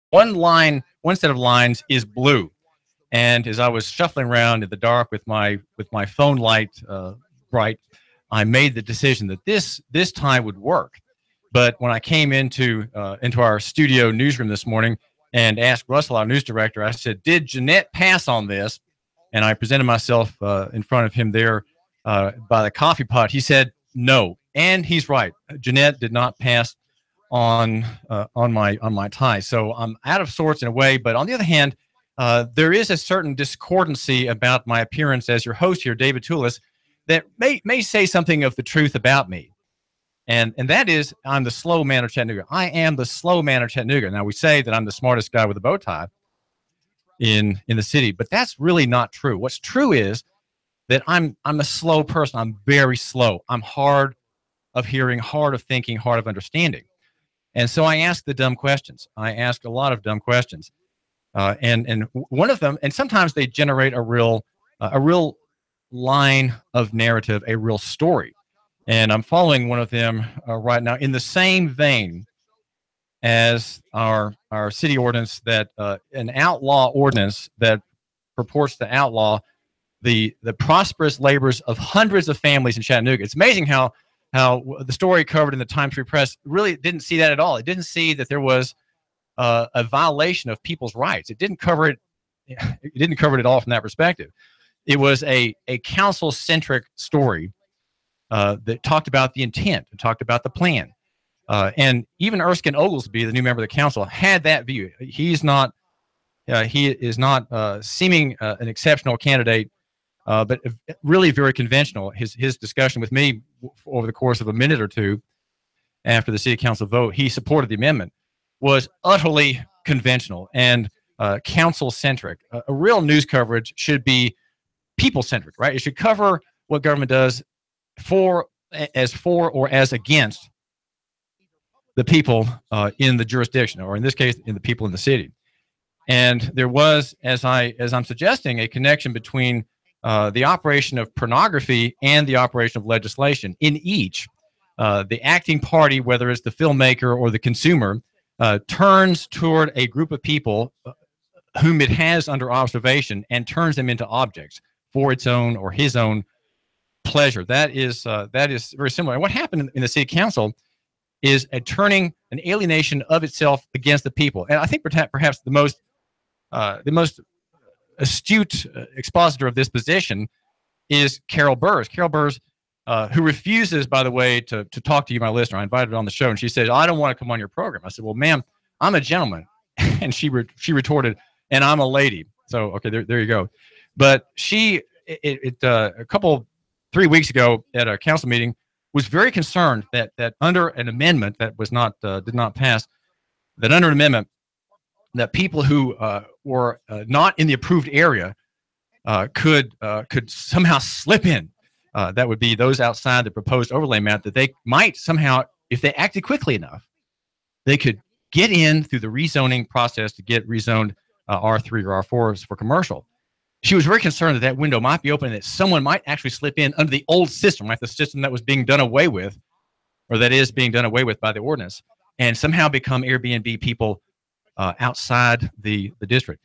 one set of lines is blue. And as I was shuffling around in the dark with my phone light bright, I made the decision that this tie would work. But when I came into our studio newsroom this morning and asked Russell, our news director, I said, "Did Jeanette pass on this?" And I presented myself in front of him there by the coffee pot. He said no, and he's right. Jeanette did not pass on my tie, so I'm out of sorts in a way. But on the other hand, there is a certain discordancy about my appearance as your host here, David Tulis, that may say something of the truth about me. And that is, I'm the slow man of Chattanooga. I am the slow man of Chattanooga. Now, we say that I'm the smartest guy with a bow tie in the city, but that's really not true. What's true is that I'm a slow person. I'm very slow. I'm hard of hearing, hard of thinking, hard of understanding. And so I ask the dumb questions. I ask a lot of dumb questions. And one of them, and sometimes they generate a real line of narrative, a real story. And I'm following one of them right now in the same vein as our city ordinance, that an outlaw ordinance that purports to outlaw the prosperous labors of hundreds of families in Chattanooga. It's amazing how the story covered in the Times Free Press really didn't see that at all. It didn't see that there was a violation of people's rights. It didn't cover it. It didn't cover it at all from that perspective. It was a council-centric story that talked about the intent, and talked about the plan. And even Erskine Oglesby, the new member of the council, had that view. He is not seeming an exceptional candidate, but really very conventional. His discussion with me over the course of a minute or two after the city council vote, he supported the amendment, was utterly conventional and council-centric. A real news coverage should be people-centric, right? It should cover what government does for or as against the people in the jurisdiction, or in this case, in the people in the city. And there was, as I'm suggesting, a connection between the operation of pornography and the operation of legislation. In each, the acting party, whether it's the filmmaker or the consumer, turns toward a group of people whom it has under observation and turns them into objects for its own or his own pleasure. That is very similar. And what happened in the city council is a turning, an alienation of itself against the people. And I think perhaps the most astute expositor of this position is Carol Burrs. Carol Burrs, who refuses, by the way, to talk to you, my listener. I invited her on the show, and she said, "I don't want to come on your program." I said, "Well, ma'am, I'm a gentleman." And she retorted, "And I'm a lady." So, okay, there you go. But she, a couple, 3 weeks ago at a council meeting, was very concerned that under an amendment that was not did not pass, that under an amendment that people who were not in the approved area could somehow slip in. That would be those outside the proposed overlay map, that they might somehow, if they acted quickly enough, they could get in through the rezoning process to get rezoned R3 or R4s for commercial. She was very concerned that window might be open and that someone might actually slip in under the old system, right? The system that was being done away with, or that is being done away with by the ordinance, and somehow become Airbnb people outside the district.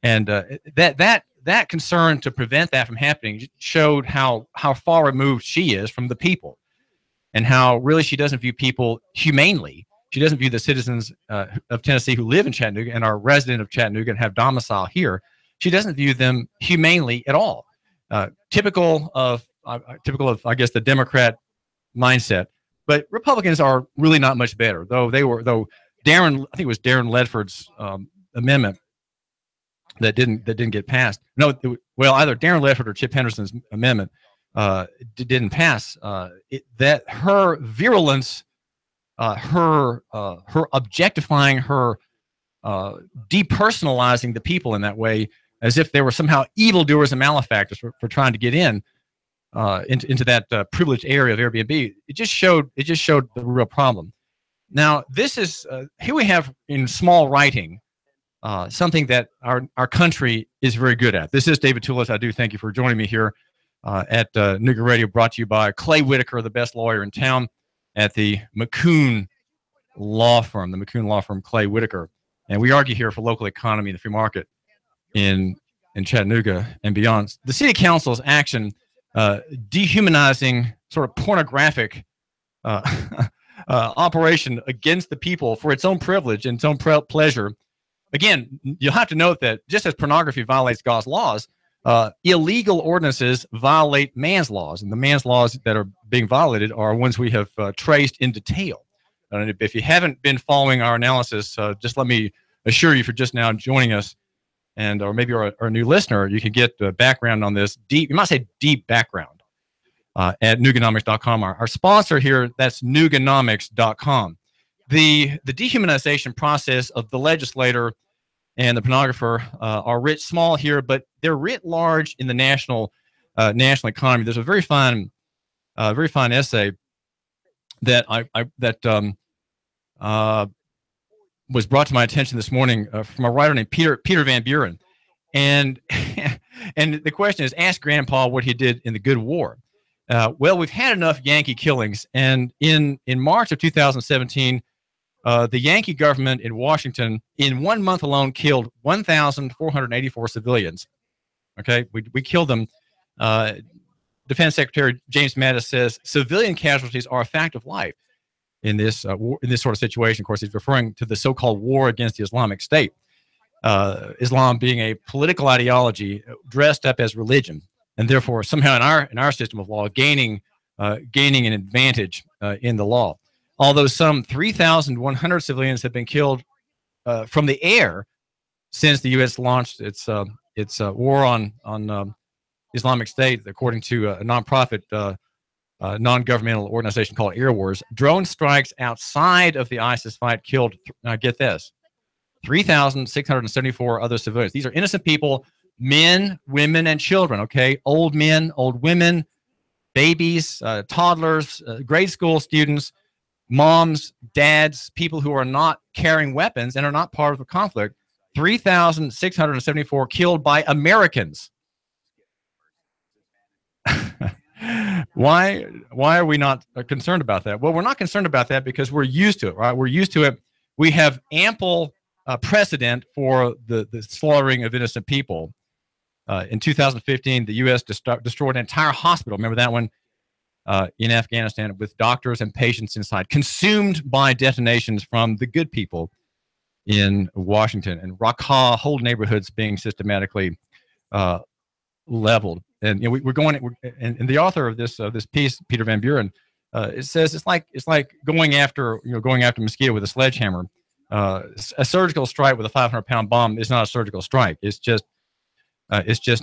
And that concern to prevent that from happening showed how far removed she is from the people, and how really she doesn't view people humanely. She doesn't view the citizens of Tennessee who live in Chattanooga and are resident of Chattanooga and have domicile here. She doesn't view them humanely at all. Typical of, I guess, the Democrat mindset. But Republicans are really not much better, though Darren, I think it was Darren Ledford's amendment that didn't get passed. No, well, either Darren Ledford or Chip Henderson's amendment didn't pass. That her virulence, her objectifying, her depersonalizing the people in that way, as if they were somehow evildoers and malefactors for trying to get into that privileged area of Airbnb. It just showed the real problem. Now, this is here we have in small writing something that our country is very good at. This is David Tulis. I do thank you for joining me here at Nooga Radio, brought to you by Clay Whitaker, the best lawyer in town, at the McCoon Law Firm, Clay Whitaker. And we argue here for local economy and the free market in Chattanooga and beyond. The city council's action dehumanizing, sort of pornographic operation against the people for its own privilege and its own pleasure. Again, you'll have to note that just as pornography violates God's laws, illegal ordinances violate man's laws, and the man's laws that are being violated are ones we have traced in detail. And if you haven't been following our analysis, just let me assure you, if you're just now joining us, and or maybe you're a new listener, you can get background on this deep. You might say deep background at Nooganomics.com. Our sponsor here, that's Nooganomics.com. The dehumanization process of the legislator and the pornographer are writ small here, but they're writ large in the national economy. There's a very fine essay that was brought to my attention this morning from a writer named Peter Van Buren, and and the question is, ask Grandpa what he did in the Good War. Well, we've had enough Yankee killings, and in March of 2017. The Yankee government in Washington, in 1 month alone, killed 1,484 civilians. Okay, we killed them. Defense Secretary James Mattis says civilian casualties are a fact of life in this sort of situation. Of course, he's referring to the so-called war against the Islamic State. Islam being a political ideology dressed up as religion, and therefore somehow in our system of law gaining an advantage in the law. Although some 3,100 civilians have been killed from the air since the U.S. launched its war on Islamic State, according to a nonprofit non-governmental organization called Air Wars, drone strikes outside of the ISIS fight killed, now get this, 3,674 other civilians. These are innocent people, men, women, and children, okay? Old men, old women, babies, toddlers, grade school students, moms, dads, people who are not carrying weapons and are not part of the conflict. 3,674 killed by Americans. Why are we not concerned about that? Well, we're not concerned about that because we're used to it, right? We're used to it. We have ample precedent for the slaughtering of innocent people. In 2015, the U.S. destroyed an entire hospital. Remember that one? In Afghanistan, with doctors and patients inside, consumed by detonations from the good people in Washington, and Raqqa, whole neighborhoods being systematically leveled. And we're going. And the author of this piece, Peter Van Buren, it says it's like going after a mosquito with a sledgehammer. A surgical strike with a 500-pound bomb is not a surgical strike. It's just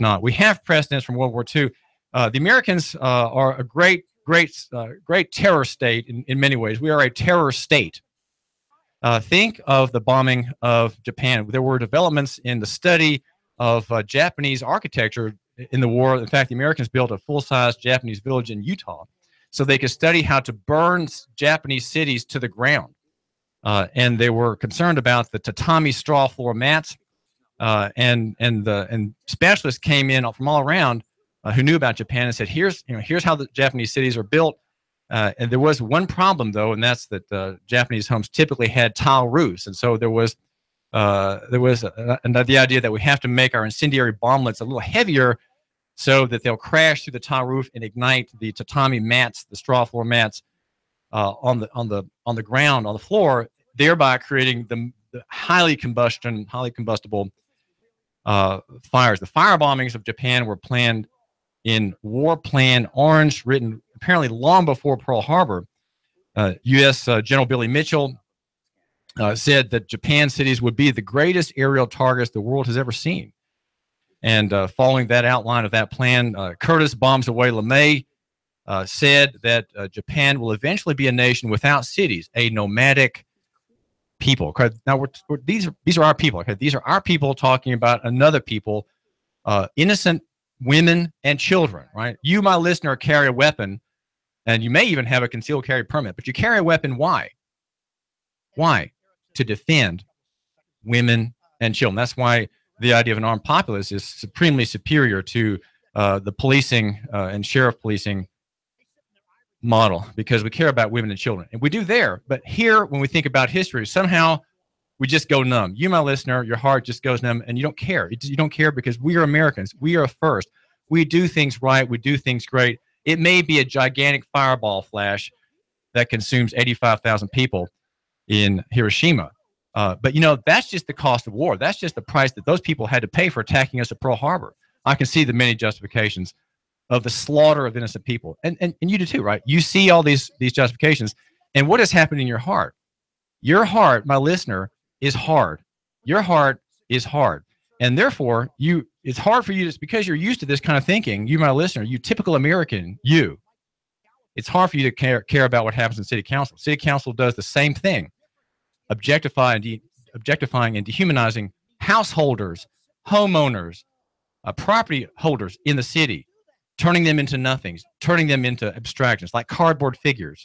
not. We have precedents from World War II. The Americans are a great terror state in many ways. We are a terror state. Think of the bombing of Japan. There were developments in the study of Japanese architecture in the war. In fact, the Americans built a full-size Japanese village in Utah so they could study how to burn Japanese cities to the ground. And they were concerned about the tatami straw floor mats. And specialists came in from all around who knew about Japan and said, here's how the Japanese cities are built. And there was one problem, though, and that's that Japanese homes typically had tile roofs. And so there was the idea that we have to make our incendiary bomblets a little heavier so that they'll crash through the tile roof and ignite the tatami mats, the straw floor mats, on the ground, on the floor, thereby creating the highly combustible fires. The fire bombings of Japan were planned in War Plan Orange, written apparently long before Pearl Harbor. U.S. General Billy Mitchell said that Japan cities would be the greatest aerial targets the world has ever seen. And following that outline of that plan, Curtis Bombs Away LeMay said that Japan will eventually be a nation without cities, a nomadic people. Now, these are our people. Okay? These are our people talking about another people, innocent women and children, right? You, my listener, carry a weapon, and you may even have a concealed carry permit, but you carry a weapon. Why? Why? To defend women and children. That's why the idea of an armed populace is supremely superior to the policing and sheriff policing model, because we care about women and children. And we do there, but here, when we think about history, somehow we just go numb. You, my listener, your heart just goes numb, and you don't care. You don't care because we are Americans. We are first. We do things right. We do things great. It may be a gigantic fireball flash that consumes 85,000 people in Hiroshima. But, you know, that's just the cost of war. That's just the price that those people had to pay for attacking us at Pearl Harbor. I can see the many justifications of the slaughter of innocent people. And you do too, right? You see all these justifications. And what has happened in your heart? Your heart, my listener, is hard. Your heart is hard. And therefore, it's hard for you, just because you're used to this kind of thinking. You, my listener, you typical American, it's hard for you to care about what happens in city council. City council does the same thing, objectifying and dehumanizing householders, homeowners, property holders in the city, turning them into nothings, turning them into abstractions like cardboard figures,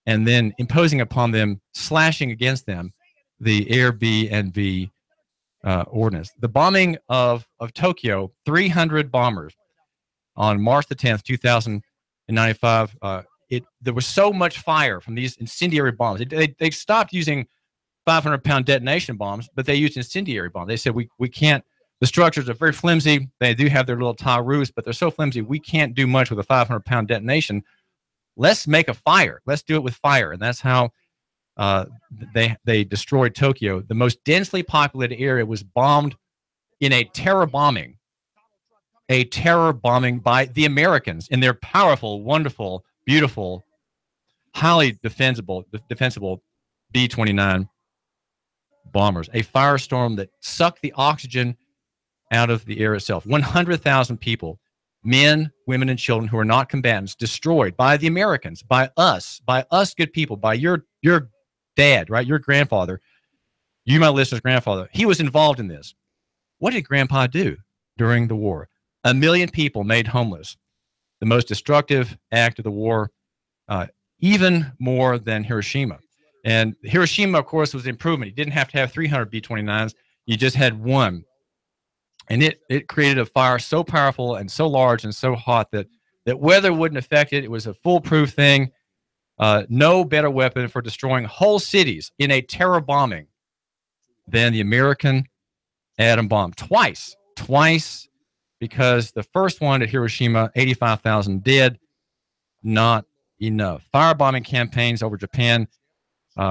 and then imposing upon them, slashing against them, the Airbnb ordinance. The bombing of Tokyo, 300 bombers on March the 10th, 2095. There was so much fire from these incendiary bombs. They stopped using 500-pound detonation bombs, but they used incendiary bombs. They said, we can't, the structures are very flimsy. They do have their little tile roofs, but they're so flimsy, we can't do much with a 500-pound detonation. Let's make a fire. Let's do it with fire. And that's how they destroyed Tokyo. The most densely populated area was bombed in a terror bombing by the Americans in their powerful, wonderful, beautiful, highly defensible B-29 bombers. A firestorm that sucked the oxygen out of the air itself. 100,000 people, men, women, and children who are not combatants, destroyed by the Americans, by us good people, by your dad, right? Your grandfather, you, my listener's grandfather. He was involved in this. What did Grandpa do during the war? 1 million people made homeless. The most destructive act of the war, even more than Hiroshima. And Hiroshima, of course, was an improvement. You didn't have to have 300 B-29s. You just had one. And it created a fire so powerful and so large and so hot that weather wouldn't affect it. It was a foolproof thing. No better weapon for destroying whole cities in a terror bombing than the American atom bomb. Twice, because the first one at Hiroshima, 85,000 dead, not enough. Firebombing campaigns over Japan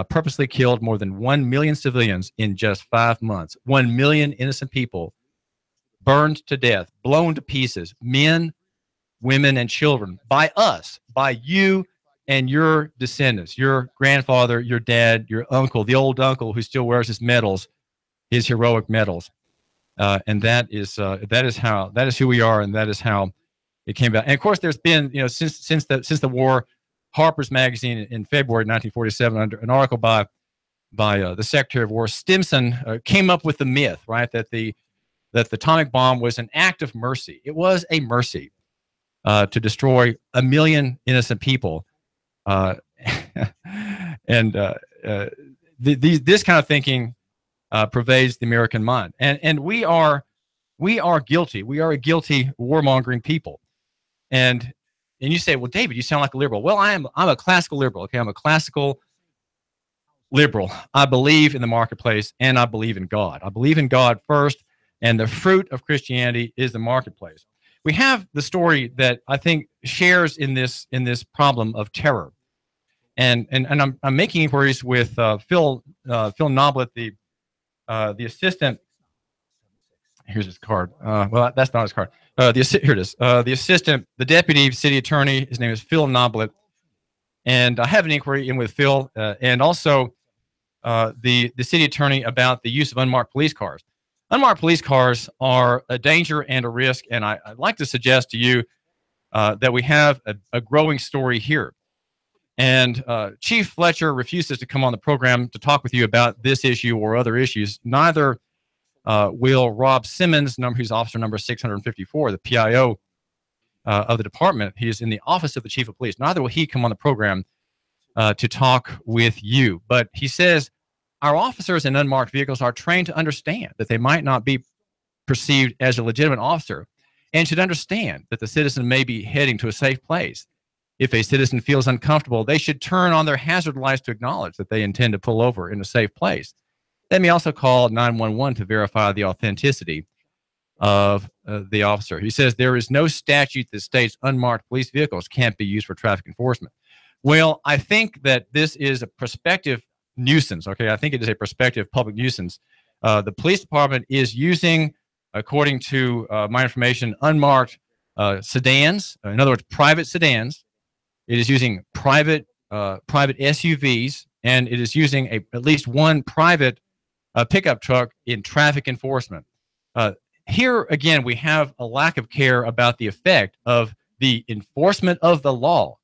purposely killed more than 1 million civilians in just 5 months. 1 million innocent people burned to death, blown to pieces, men, women, and children, by us, by you and your descendants, your grandfather, your dad, your uncle, the old uncle who still wears his medals, his heroic medals. And that is who we are, and that is how it came about. And of course, there's been, since the war, Harper's Magazine in February 1947, under an article by the Secretary of War Stimson, came up with the myth, right, that the atomic bomb was an act of mercy. It was a mercy to destroy 1 million innocent people, and this kind of thinking pervades the American mind, and we are guilty. We are a guilty warmongering people, and you say, well, David, you sound like a liberal. Well, I'm a classical liberal. Okay, I'm a classical liberal. I believe in the marketplace, and I believe in God. I believe in God first, and the fruit of Christianity is the marketplace. We have the story that I think shares in this problem of terror, and I'm making inquiries with Phil Noblett, the assistant. Here's his card. Well, that's not his card. Here it is. The assistant, the deputy city attorney. His name is Phil Noblett, and I have an inquiry in with Phil, and also the city attorney about the use of unmarked police cars. Unmarked police cars are a danger and a risk, and I'd like to suggest to you that we have a growing story here. And Chief Fletcher refuses to come on the program to talk with you about this issue or other issues. Neither will Rob Simmons, who's officer number 654, the PIO of the department. He is in the office of the chief of police. Neither will he come on the program to talk with you. But he says our officers in unmarked vehicles are trained to understand that they might not be perceived as a legitimate officer, and should understand that the citizen may be heading to a safe place. If a citizen feels uncomfortable, they should turn on their hazard lights to acknowledge that they intend to pull over in a safe place. They may also call 911 to verify the authenticity of the officer. He says there is no statute that states unmarked police vehicles can't be used for traffic enforcement. Well, I think that this is a prospective nuisance. Okay, I think it is a prospective public nuisance. The police department is using, according to my information, unmarked sedans. In other words, private sedans. It is using private SUVs, and it is using at least one private pickup truck in traffic enforcement. Here again, we have a lack of care about the effect of the enforcement of the law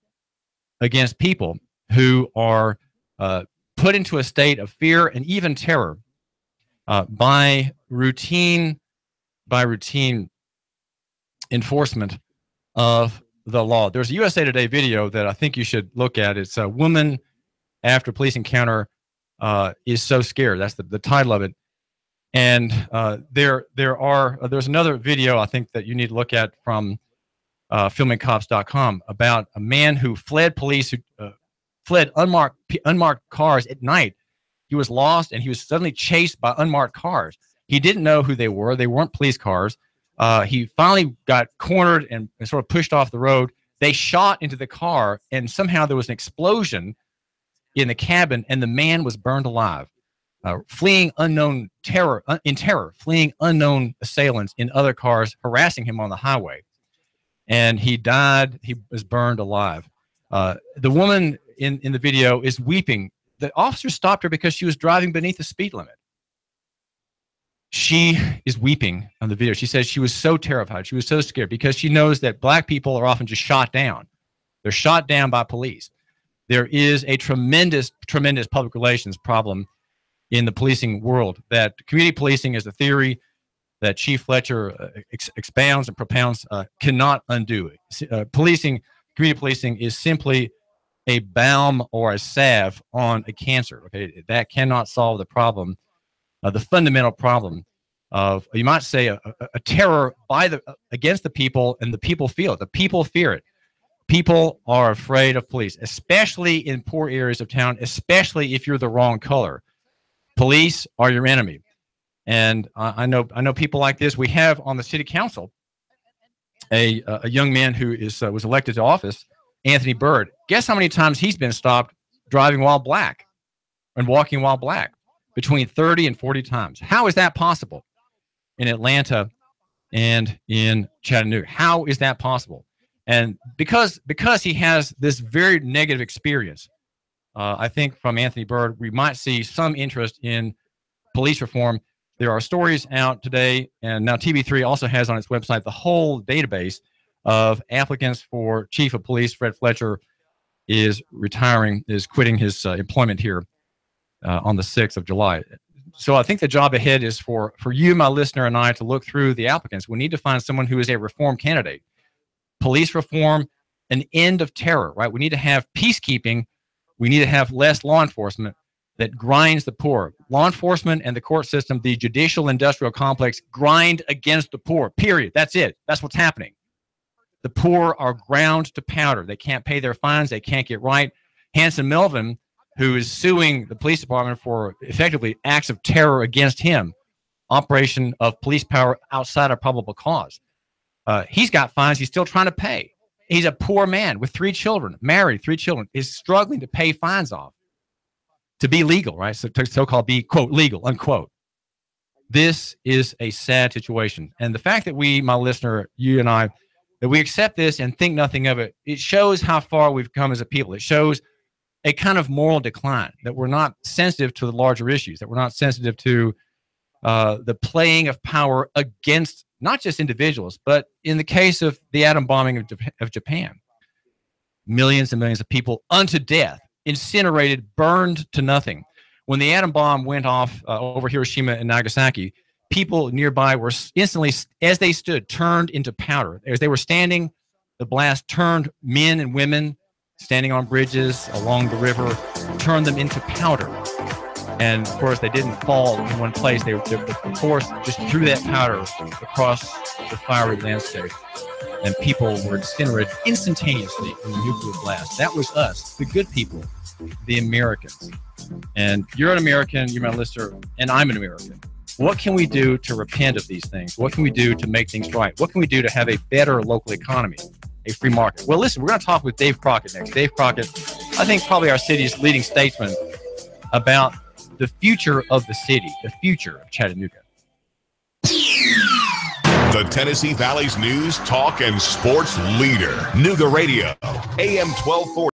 against people who are put into a state of fear and even terror by routine enforcement of the law. There's a USA Today video that I think you should look at. It's a woman after police encounter is so scared. That's the title of it. And there's another video I think that you need to look at from filmingcops.com about a man who fled police, who fled unmarked cars at night. He was lost and he was suddenly chased by unmarked cars. He didn't know who they were. They weren't police cars. He finally got cornered and sort of pushed off the road. They shot into the car, and somehow there was an explosion in the cabin, and the man was burned alive. Fleeing unknown terror, fleeing unknown assailants in other cars, harassing him on the highway. And he died. He was burned alive. The woman in the video is weeping. The officer stopped her because she was driving beneath the speed limit. She is weeping on the video. She says she was so terrified. She was so scared because she knows that black people are often just shot down. They're shot down by police. There is a tremendous public relations problem in the policing world. That community policing is a theory that Chief Fletcher expounds and propounds, cannot undo it. Community policing is simply a balm or a salve on a cancer. Okay, that cannot solve the problem, the fundamental problem of, you might say, a terror against the people, and the people feel it. The people fear it. People are afraid of police, especially in poor areas of town, especially if you're the wrong color. Police are your enemy. And I know people like this. We have on the city council a young man who was elected to office, Anthony Byrd. Guess how many times he's been stopped driving while black and walking while black? Between 30 and 40 times. How is that possible in Atlanta and in Chattanooga? How is that possible? And because he has this very negative experience, I think from Anthony Byrd, we might see some interest in police reform. There are stories out today, and now TV3 also has on its website the whole database of applicants for chief of police. Fred Fletcher is quitting his employment here on the 6th of July. So I think the job ahead is for you, my listener, and I to look through the applicants. We need to find someone who is a reform candidate. Police reform, an end of terror, right? We need to have peacekeeping. We need to have less law enforcement that grinds the poor. Law enforcement and the court system, the judicial industrial complex, grind against the poor, period. That's it. That's what's happening. The poor are ground to powder. They can't pay their fines. They can't get right. Hanson Melvin, who is suing the police department for effectively acts of terror against him, operation of police power outside of probable cause. He's got fines he's still trying to pay. He's a poor man with 3 children, married, 3 children, is struggling to pay fines off to be legal, right? So-called be, quote, legal, unquote. This is a sad situation. And the fact that we, my listener, you and I, that we accept this and think nothing of it, it shows how far we've come as a people. It shows a kind of moral decline, that we're not sensitive to the larger issues, that we're not sensitive to the playing of power against not just individuals, but in the case of the atom bombing of Japan, millions and millions of people unto death, incinerated, burned to nothing. When the atom bomb went off over Hiroshima and Nagasaki, people nearby were instantly, as they stood, turned into powder. As they were standing, the blast turned men and women standing on bridges along the river, turned them into powder. And of course, they didn't fall in one place. The force just threw that powder across the fiery landscape, and people were incinerated instantaneously in the nuclear blast. That was us, the good people, the Americans. And you're an American, you're my listener, and I'm an American. What can we do to repent of these things? What can we do to make things right? What can we do to have a better local economy, a free market? Well, listen, we're going to talk with Dave Crockett next. Dave Crockett, I think probably our city's leading statesman about the future of the city, the future of Chattanooga. The Tennessee Valley's news, talk, and sports leader, Nooga Radio, AM 1240.